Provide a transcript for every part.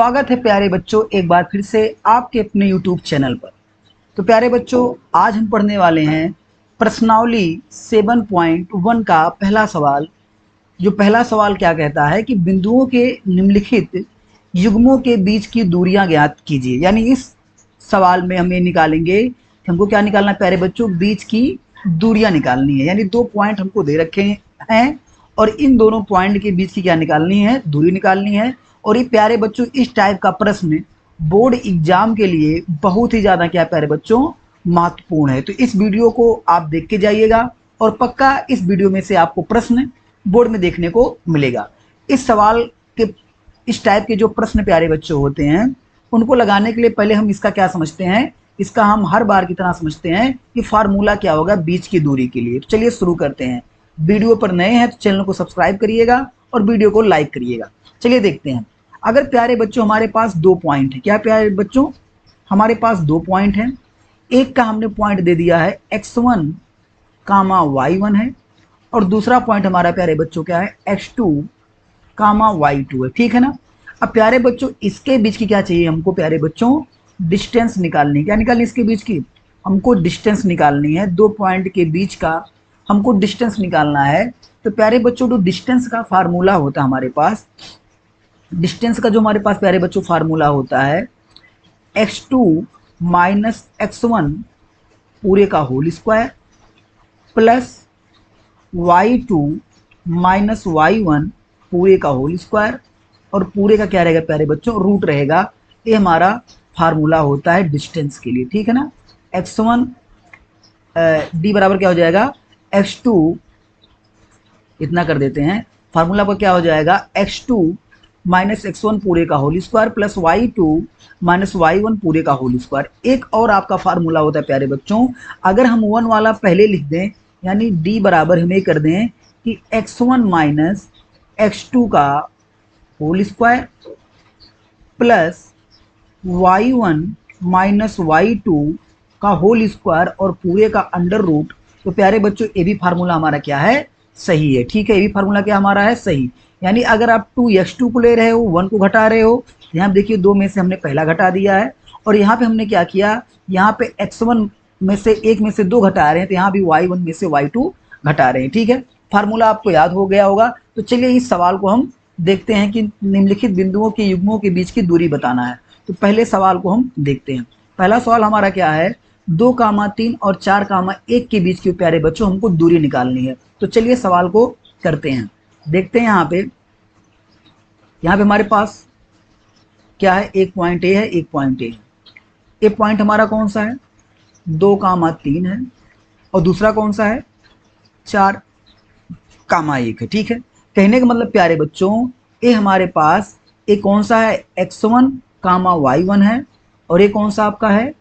स्वागत है प्यारे बच्चों एक बार फिर से आपके अपने YouTube चैनल पर। तो प्यारे बच्चों, आज हम पढ़ने वाले हैं प्रश्नावली 7.1 का पहला सवाल। जो पहला सवाल क्या कहता है कि बिंदुओं के निम्नलिखित युग्मों के बीच की दूरियां ज्ञात कीजिए। यानी इस सवाल में हमें निकालेंगे कि हमको क्या निकालना है प्यारे बच्चों, बीच की दूरियां निकालनी है। यानी 2 पॉइंट हमको दे रखे हैं और इन दोनों पॉइंट के बीच की क्या निकालनी है, दूरी निकालनी है। और ये प्यारे बच्चों इस टाइप का प्रश्न बोर्ड एग्जाम के लिए बहुत ही ज़्यादा क्या प्यारे बच्चों महत्वपूर्ण है। तो इस वीडियो को आप देख के जाइएगा और पक्का इस वीडियो में से आपको प्रश्न बोर्ड में देखने को मिलेगा। इस सवाल के इस टाइप के जो प्रश्न प्यारे बच्चों होते हैं उनको लगाने के लिए पहले हम इसका क्या समझते हैं, इसका हम हर बार की तरह समझते हैं कि फार्मूला क्या होगा बीच की दूरी के लिए। तो चलिए शुरू करते हैं। वीडियो पर नए हैं तो चैनल को सब्सक्राइब करिएगा और वीडियो को लाइक करिएगा। चलिए देखते हैं। अगर प्यारे बच्चों हमारे पास 2 पॉइंट है, क्या प्यारे बच्चों हमारे पास 2 पॉइंट हैं। एक का हमने पॉइंट दे दिया है x1 कामा y1 है और दूसरा पॉइंट हमारा प्यारे बच्चों क्या है x2 कामा y2 है। ठीक है ना। अब प्यारे बच्चों इसके बीच की क्या चाहिए हमको प्यारे बच्चों, डिस्टेंस निकालनी। क्या निकालनी इसके बीच की, हमको डिस्टेंस निकालनी है। 2 पॉइंट के बीच का हमको डिस्टेंस निकालना है। तो प्यारे बच्चों जो डिस्टेंस का फार्मूला होता है हमारे पास, डिस्टेंस का जो हमारे पास प्यारे बच्चों फार्मूला होता है x2 माइनस x1 पूरे का whole square plus y2 minus y1 पूरे का होल स्क्वायर और पूरे का क्या रहेगा प्यारे बच्चों, रूट रहेगा। ये हमारा फार्मूला होता है डिस्टेंस के लिए। ठीक है ना। x1 d बराबर क्या हो जाएगा, x2 इतना कर देते हैं, फार्मूला पर क्या हो जाएगा x2 माइनस x1 पूरे का whole square plus y2 minus y1 पूरे का होल स्क्वायर। एक और आपका फार्मूला होता है प्यारे बच्चों, अगर हम 1 वाला पहले लिख दें यानी d बराबर हमें कर दें कि x1 माइनस x2 का whole square plus y1 minus y2 का होल स्क्वायर और पूरे का अंडर रूट। तो प्यारे बच्चों ये भी फार्मूला हमारा क्या है, सही है। ठीक है, ये भी फार्मूला क्या हमारा है, सही। यानी अगर आप 2x2 को ले रहे हो, 1 को घटा रहे हो, यहाँ देखिए 2 में से हमने पहला घटा दिया है और यहाँ पे हमने क्या किया, यहाँ पे x1 में से 1 में से 2 घटा रहे हैं तो यहाँ भी y1 में से y2 घटा रहे हैं। ठीक है, फार्मूला आपको याद हो गया होगा। तो चलिए इस सवाल को हम देखते हैं कि निम्नलिखित बिंदुओं के युग्मों के बीच की दूरी बताना है। तो पहले सवाल को हम देखते हैं। पहला सवाल हमारा क्या है, 2,3 और 4,1 के बीच की प्यारे बच्चों हमको दूरी निकालनी है। तो चलिए सवाल को करते हैं। देखते हैं यहाँ पे हमारे पास क्या है, एक पॉइंट ए है, एक पॉइंट ए है। एक पॉइंट हमारा कौन सा है, 2,3 है और दूसरा कौन सा है, 4,1 है। ठीक है, कहने का मतलब प्यारे बच्चों ये हमारे पास एक कौन सा है, x1 कामा y1 है और ये कौन सा आपका है,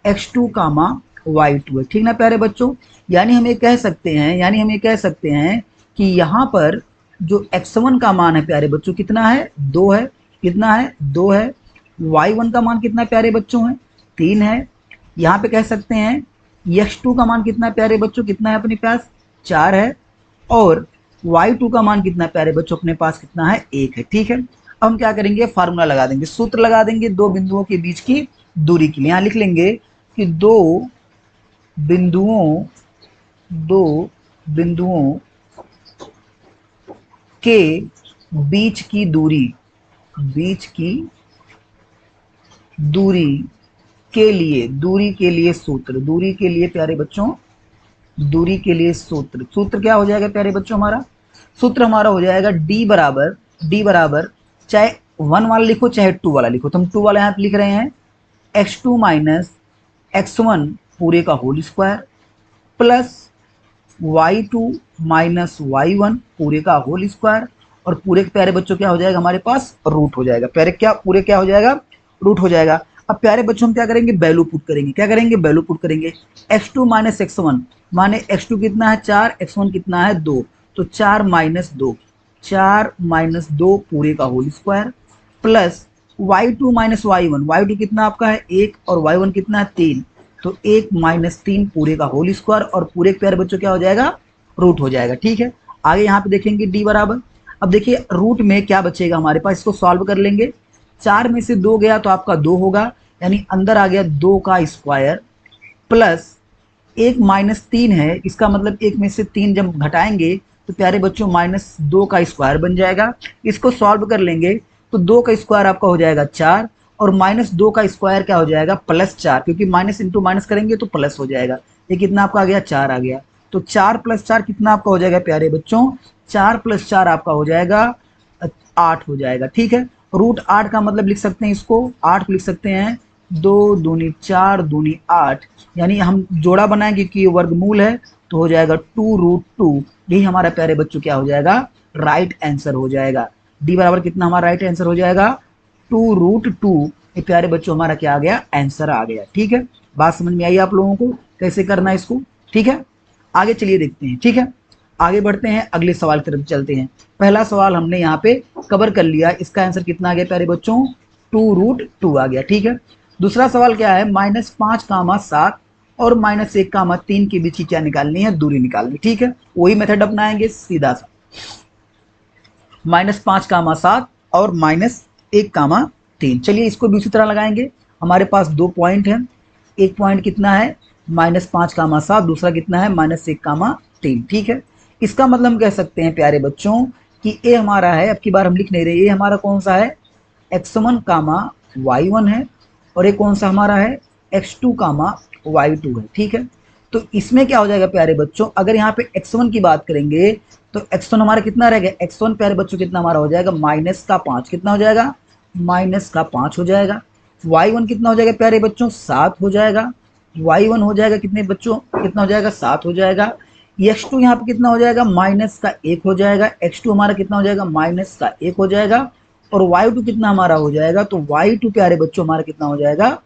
x2 कामा y2 है। ठीक ना प्यारे बच्चों। यानी हम ये कह सकते हैं कि यहाँ पर जो x1 का मान है प्यारे बच्चों कितना है, 2 है। कितना है, 2 है। y1 का मान कितना प्यारे बच्चों है, 3 है। यहाँ पे कह सकते हैं x2 का मान कितना प्यारे बच्चों, कितना है अपने पास, 4 है। और y2 का मान कितना प्यारे बच्चों अपने पास कितना है, 1 है। ठीक है, अब हम क्या करेंगे, फार्मूला लगा देंगे, सूत्र लगा देंगे 2 बिंदुओं के बीच की दूरी के लिए। यहाँ लिख लेंगे कि 2 बिंदुओं के बीच की दूरी के लिए सूत्र, दूरी के लिए प्यारे बच्चों, दूरी के लिए सूत्र क्या हो जाएगा प्यारे बच्चों, हमारा सूत्र हमारा हो जाएगा d बराबर चाहे 1 वाला लिखो चाहे 2 वाला लिखो। तो हम 2 वाला यहाँ पे लिख रहे हैं, x2 माइनस x1 पूरे का whole square plus y2 minus y1 पूरे का होल स्क्वायर और पूरे के प्यारे बच्चों क्या हो जाएगा हमारे पास, रूट हो जाएगा। पूरे क्या हो जाएगा, रूट हो जाएगा। अब प्यारे बच्चों हम क्या करेंगे, वैल्यू पुट करेंगे। क्या करेंगे, वैल्यू पुट करेंगे। x2 माइनस x1 माने x2 कितना है, 4, x1 कितना है, 2, तो 4 माइनस 2 पूरे का whole square plus y2 minus y1 कितना आपका है, 1 और y1 कितना है, 3, तो 1 माइनस 3 पूरे का होल स्क्वायर और पूरे के प्यारे बच्चों क्या हो जाएगा, रूट हो जाएगा। ठीक है, आगे यहाँ पे देखेंगे d बराबर, अब देखिए रूट में क्या बचेगा हमारे पास, इसको सॉल्व कर लेंगे। 4 में से 2 गया तो आपका 2 होगा, यानी अंदर आ गया 2 का स्क्वायर, प्लस 1 माइनस 3 है, इसका मतलब 1 में से 3 जब घटाएंगे तो प्यारे बच्चों माइनस 2 का स्क्वायर बन जाएगा। इसको सॉल्व कर लेंगे तो 2 का स्क्वायर आपका हो जाएगा 4, और माइनस 2 का स्क्वायर क्या हो जाएगा प्लस 4, क्योंकि माइनस इंटू माइनस करेंगे तो प्लस हो जाएगा। ये कितना आपका आ गया 4 आ गया। तो 4 प्लस 4 कितना आपका हो जाएगा प्यारे बच्चों, 4 प्लस 4 आपका हो जाएगा 8 हो जाएगा। ठीक है, रूट 8 का मतलब लिख सकते हैं इसको, 8 को लिख सकते हैं 2 दूनी 4 दूनी 8, यानी हम जोड़ा बनाएंगे कि वर्गमूल है तो हो जाएगा 2√2। यही हमारा प्यारे बच्चों क्या हो जाएगा, राइट आंसर हो जाएगा। डी बराबर कितना हमारा राइट आंसर हो जाएगा 2√2। ये प्यारे बच्चों हमारा क्या आ गया, आंसर आ गया। ठीक है, बात समझ में आई आप लोगों को कैसे करना है इसको। ठीक है, आगे चलिए देखते हैं। ठीक है, आगे बढ़ते हैं, अगले सवाल की तरफ चलते हैं। पहला सवाल हमने यहाँ पे कवर कर लिया, इसका आंसर कितना आ गया प्यारे बच्चों, 2√2 आ गया। ठीक है, दूसरा सवाल क्या है, -5, 7 और -1, 3 के बीच की क्या निकालनी है, दूरी निकालनी। ठीक है, वही मेथड अपनाएंगे सीधा सा, -5, 7 और -1, 3। चलिए इसको भी उसी तरह लगाएंगे। हमारे पास 2 पॉइंट हैं, एक पॉइंट कितना है -5, 7, दूसरा कितना है -1, 3। ठीक है, इसका मतलब हम कह सकते हैं प्यारे बच्चों कि ए हमारा है, अब की बार हम लिख नहीं रहे, ये हमारा कौन सा है x1, y1 है, और ये कौन सा हमारा है x2, y2 है। ठीक है, तो इसमें क्या हो जाएगा प्यारे बच्चों, अगर यहाँ पे x1 की बात करेंगे तो x1 हमारा कितना रहेगा, x1 प्यारे बच्चों कितना हमारा हो जाएगा -5, कितना हो जाएगा -5 हो जाएगा। y1 कितना हो जाएगा प्यारे बच्चों 7 हो जाएगा, y1 हो जाएगा कितने बच्चों, कितना हो जाएगा 7 हो जाएगा। x2 यहाँ पे कितना हो जाएगा -1 हो जाएगा, x2 हमारा कितना हो जाएगा -1 हो जाएगा, और y2 कितना हमारा हो जाएगा, तो y2 प्यारे बच्चों हमारा कितना हो जाएगा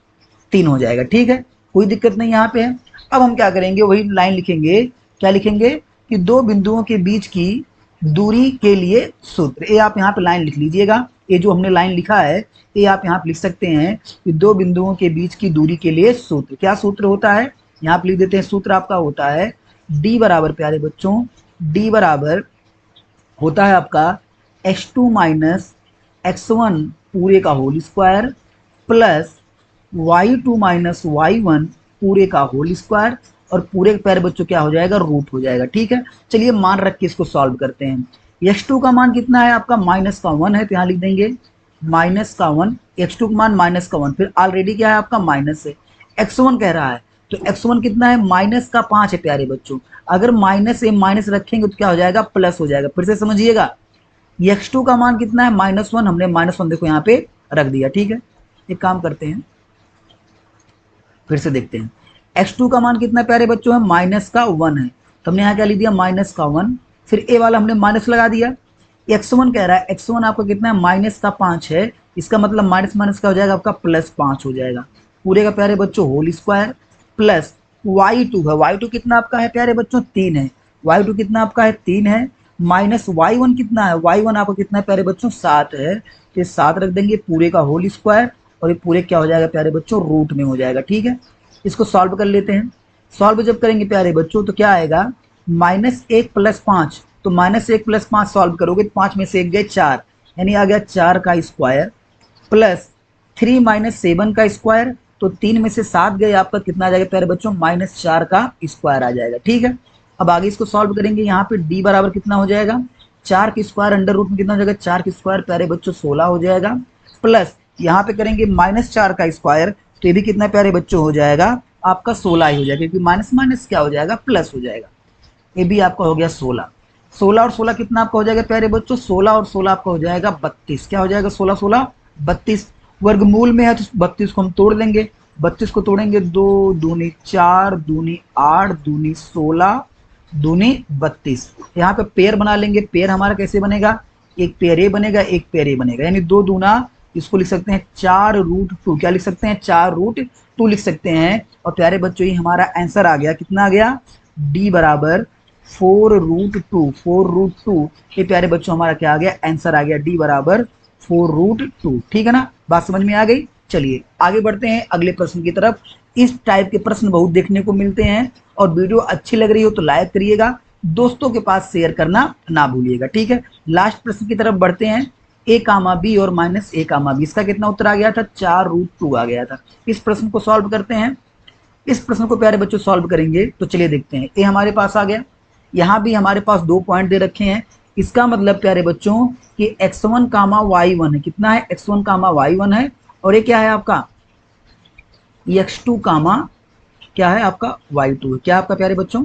3 हो जाएगा। ठीक है, कोई दिक्कत नहीं यहाँ पे है। अब हम क्या करेंगे, वही लाइन लिखेंगे, क्या लिखेंगे कि दो बिंदुओं के बीच की दूरी के लिए सूत्र। ये आप यहाँ पे लाइन लिख लीजिएगा, ये जो हमने लाइन लिखा है ये आप यहाँ पे लिख सकते हैं कि दो बिंदुओं के बीच की दूरी के लिए सूत्र। क्या सूत्र होता है, यहाँ पे लिख देते हैं, सूत्र आपका होता है d बराबर प्यारे बच्चों, d बराबर होता है आपका x2 माइनस x1 पूरे का whole square plus y2 minus y1 पूरे का होल स्क्वायर, और पूरे प्यारे बच्चों क्या हो जाएगा, रूट हो जाएगा। ठीक है, चलिए मान रख के इसको सॉल्व करते हैं। x2 का मान कितना है आपका -1 है, तो यहाँ लिख देंगे -1, x2 का मान -1, फिर ऑलरेडी क्या है आपका माइनस है, x1 कह रहा है तो x1 कितना है -5 है प्यारे बच्चों। अगर माइनस से माइनस रखेंगे तो क्या हो जाएगा, प्लस हो जाएगा। फिर से समझिएगा, x2 का मान कितना है -1, हमने -1 देखो यहाँ पे रख दिया। ठीक है, एक काम करते हैं, फिर से देखते हैं, x2 का मान कितना प्यारे बच्चों है -1 है, तो हमने यहाँ क्या लिख दिया -1, फिर ए वाला हमने माइनस लगा दिया। x1 कह रहा है, x1 आपका कितना है -5 है, इसका मतलब माइनस माइनस क्या हो जाएगा आपका +5 हो जाएगा, पूरे का प्यारे बच्चों होल स्क्वायर, प्लस y2 है, y2 कितना आपका है प्यारे बच्चों 3 है, y2 कितना आपका है 3 है, माइनस y1 कितना है, y1 आपका कितना है प्यारे बच्चों 7 है, तो ये 7 रख देंगे पूरे का होल स्क्वायर, और ये पूरे क्या हो जाएगा प्यारे बच्चों रूट में हो जाएगा। ठीक है, इसको सॉल्व कर लेते हैं। सॉल्व जब करेंगे प्यारे बच्चों तो क्या आएगा -1 + 5, तो -1 + 5 सॉल्व करोगे तो 5 में से 1 गए 4, यानी आ गया 4 का स्क्वायर, प्लस 3 - 7 का स्क्वायर, तो 3 में से 7 गए, आपका कितना आ जाएगा प्यारे बच्चों -4 का स्क्वायर आ जाएगा। ठीक है, अब आगे इसको सॉल्व करेंगे, यहाँ पे d बराबर कितना हो जाएगा, 4 के स्क्वायर अंडर रूट में कितना हो जाएगा, 4 के स्क्वायर प्यारे बच्चों 16 हो जाएगा, प्लस यहाँ पे करेंगे -4 का स्क्वायर, तो ये भी कितना प्यारे बच्चों हो जाएगा आपका 16 ही हो जाएगा, क्योंकि माइनस माइनस क्या हो जाएगा प्लस हो जाएगा। ये भी आपका हो गया 16, 16 और 16 कितना आपका हो जाएगा प्यारे बच्चों, 16 और 16 आपका हो जाएगा 32। क्या हो जाएगा 16 16 32, वर्गमूल में है तो 32 को हम तोड़ देंगे, 32 को तोड़ेंगे 2 दूनी 4 दूनी 8 दूनी 16 दूनी 32। यहाँ पे पेयर बना लेंगे, पेयर हमारा कैसे बनेगा, एक पेयर ए बनेगा एक पेयर ए बनेगा, यानी 2 दूना इसको लिख सकते हैं 4√2, क्या लिख सकते हैं 4√2 लिख सकते हैं। और प्यारे बच्चों ये हमारा आंसर आ गया, कितना आ गया, d बराबर 4√2, 4√2। ये प्यारे बच्चों हमारा क्या आ गया, आंसर आ गया d बराबर 4√2। ठीक है ना, बात समझ में आ गई। चलिए आगे बढ़ते हैं अगले प्रश्न की तरफ। इस टाइप के प्रश्न बहुत देखने को मिलते हैं, और वीडियो अच्छी लग रही हो तो लाइक करिएगा, दोस्तों के पास शेयर करना ना भूलिएगा। ठीक है, लास्ट प्रश्न की तरफ बढ़ते हैं। a कामा बी और माइनस a कामा बी। इसका कितना उत्तर आ गया था? 4√2 आ गया था। इस प्रश्न को सॉल्व करते हैं। इस प्रश्न को प्यारे बच्चों सॉल्व करेंगे तो चलिए देखते हैं। ए हमारे पास आ गया, यहाँ भी हमारे पास 2 पॉइंट दे रखे हैं। इसका मतलब प्यारे बच्चों कि x1 कामा y1 है। कितना है? x1 कामा y1 है। और ये क्या है आपका? x2 कामा क्या है आपका? y2 है। क्या आपका प्यारे बच्चों?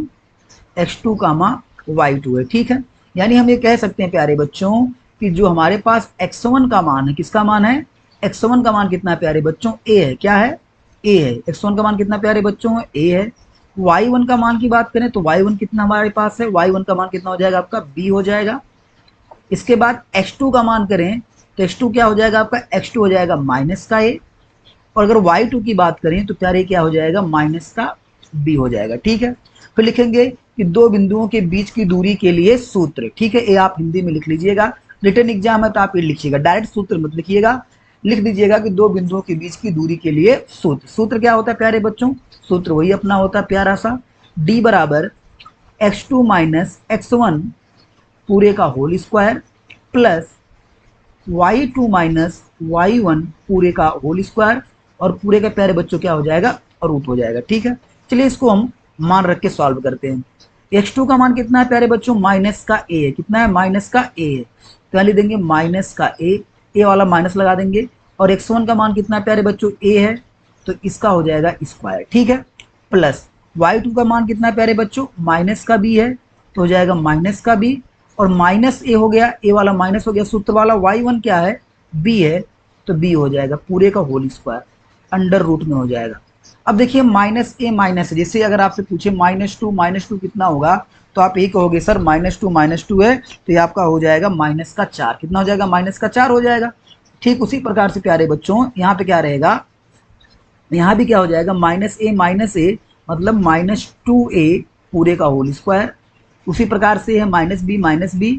x2 कामा y2 है। ठीक है, यानी हम ये कह सकते हैं प्यारे बच्चों कि जो हमारे पास x1 का मान है, किसका मान है? x1 का मान कितना है प्यारे बच्चों? a है। क्या है? a है। x1 का मान कितना प्यारे बच्चों? a है। y1 का मान की बात करें तो y1 कितना हमारे पास है? y1 का मान कितना हो जाएगा आपका? b हो जाएगा। इसके बाद x2 का मान करें तो x2 क्या हो जाएगा आपका? x2 हो जाएगा माइनस का a। और अगर y2 की बात करें तो प्यारे क्या हो जाएगा? माइनस का b हो जाएगा। ठीक है, फिर लिखेंगे कि दो बिंदुओं के बीच की दूरी के लिए सूत्र। ठीक है, ये आप हिंदी में लिख लीजिएगा, रिटर्न एग्जाम है तो आप ये लिखिएगा, डायरेक्ट सूत्र मत लिखिएगा, लिख दीजिएगा कि दो बिंदुओं के बीच की दूरी के लिए सूत्र। सूत्र क्या होता है प्यारे बच्चों? सूत्र वही अपना होता है प्यारा सा, d बराबर x2 माइनस x1 पूरे का whole square plus y2 minus y1 पूरे का होल स्क्वायर, और पूरे का प्यारे बच्चों क्या हो जाएगा? रूट हो जाएगा। ठीक है, चलिए इसको हम मान रख के सॉल्व करते हैं। x2 का मान कितना है प्यारे बच्चों? माइनस का a है। कितना है? माइनस का a है, तो यहाँ लिख देंगे माइनस का a वाला माइनस लगा देंगे। और x1 का मान कितना है प्यारे बच्चों? a है, तो इसका हो जाएगा स्क्वायर। ठीक है, प्लस y2 का मान कितना है प्यारे बच्चों? माइनस का b है, तो हो जाएगा माइनस का b, और माइनस a हो गया, a वाला माइनस हो गया, सूत्र वाला y1 क्या है? b है, तो b हो जाएगा पूरे का होल स्क्वायर, अंडर रूट में हो जाएगा। अब देखिए माइनस ए माइनस, जैसे अगर आपसे पूछे -2 कितना होगा, तो आप यही कहोगे सर -2 है, तो ये आपका हो जाएगा -4। कितना हो जाएगा? -4 हो जाएगा। ठीक उसी प्रकार से प्यारे बच्चों यहाँ पे क्या रहेगा? यहाँ भी क्या हो जाएगा? -a मतलब -2a पूरे का होल स्क्वायर। उसी प्रकार से है -b,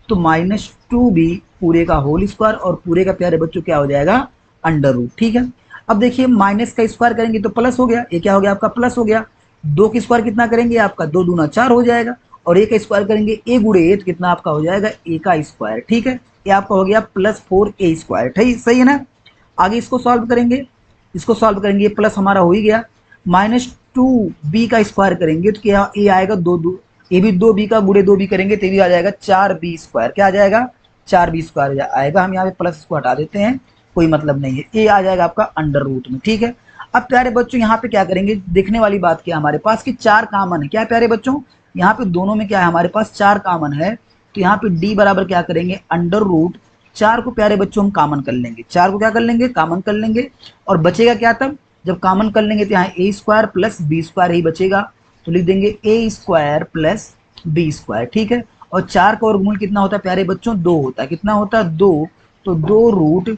तो -2b पूरे का होल स्क्वायर, और पूरे का प्यारे बच्चों क्या हो जाएगा? Under root. ठीक है, अब देखिए माइनस का स्क्वायर करेंगे तो प्लस हो गया, ये क्या हो गया आपका? प्लस हो गया। 2 की स्क्वायर कितना करेंगे आपका? 2 दूना 4 हो जाएगा, और a का स्क्वायर करेंगे a गुणे a, तो कितना आपका हो जाएगा? a का स्क्वायर। ठीक है, ये आपका हो गया +4a स्क्वायर। ठीक, सही है ना? आगे इसको सॉल्व करेंगे, इसको सॉल्व करेंगे, प्लस हमारा हो ही गया। -2b का स्क्वायर करेंगे तो क्या a आएगा? 2 ये भी 2b का गुणे 2b करेंगे तो भी आ जाएगा 4b स्क्वायर। क्या आ जाएगा? 4b स्क्वायर आएगा। हम यहाँ पे प्लस इसको हटा देते हैं, कोई मतलब नहीं है, ये आ जाएगा आपका अंडर रूट में। ठीक है, अब प्यारे बच्चों यहाँ पे क्या करेंगे? देखने वाली बात क्या हमारे पास कि 4 कामन है। क्या है प्यारे बच्चों? यहाँ पे दोनों में क्या है हमारे पास? 4 कामन है, तो यहाँ पे d बराबर क्या करेंगे? अंडर रूट 4 को प्यारे बच्चों हम कामन कर लेंगे, 4 को क्या कर लेंगे? कामन कर लेंगे, और बचेगा क्या तब? जब कामन कर लेंगे तो यहाँ a square plus b square ही बचेगा, तो लिख देंगे a square plus b square. ठीक है, और 4 का वर्गमूल कितना होता है प्यारे बच्चों? 2 होता है। कितना होता है? 2, तो 2 root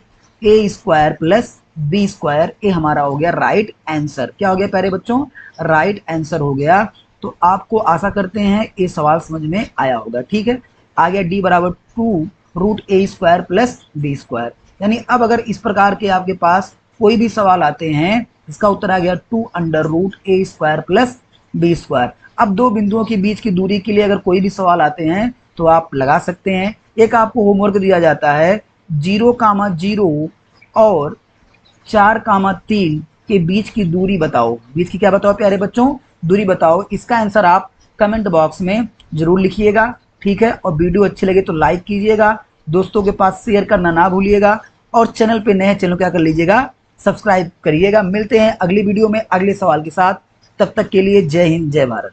a square plus b square, ये हमारा हो गया राइट आंसर। क्या हो गया प्यारे बच्चों? राइट आंसर हो गया। तो आपको आशा करते हैं ये सवाल समझ में आया होगा। ठीक है, आ गया d बराबर 2 root a square plus b square. यानी अब अगर इस प्रकार के आपके पास कोई भी सवाल आते हैं, इसका उत्तर आ गया 2 under root a square plus b square. अब दो बिंदुओं के बीच की दूरी के लिए अगर कोई भी सवाल आते हैं तो आप लगा सकते हैं। एक आपको होमवर्क दिया जाता है, 0,0 और 4,3 के बीच की दूरी बताओ। बीच की क्या बताओ प्यारे बच्चों? दूरी बताओ। इसका आंसर आप कमेंट बॉक्स में जरूर लिखिएगा। ठीक है, और वीडियो अच्छी लगे तो लाइक कीजिएगा, दोस्तों के पास शेयर करना ना भूलिएगा, और चैनल पे नए चैनल क्या कर लीजिएगा? सब्सक्राइब करिएगा। मिलते हैं अगली वीडियो में अगले सवाल के साथ, तब तक के लिए जय हिंद जय भारत।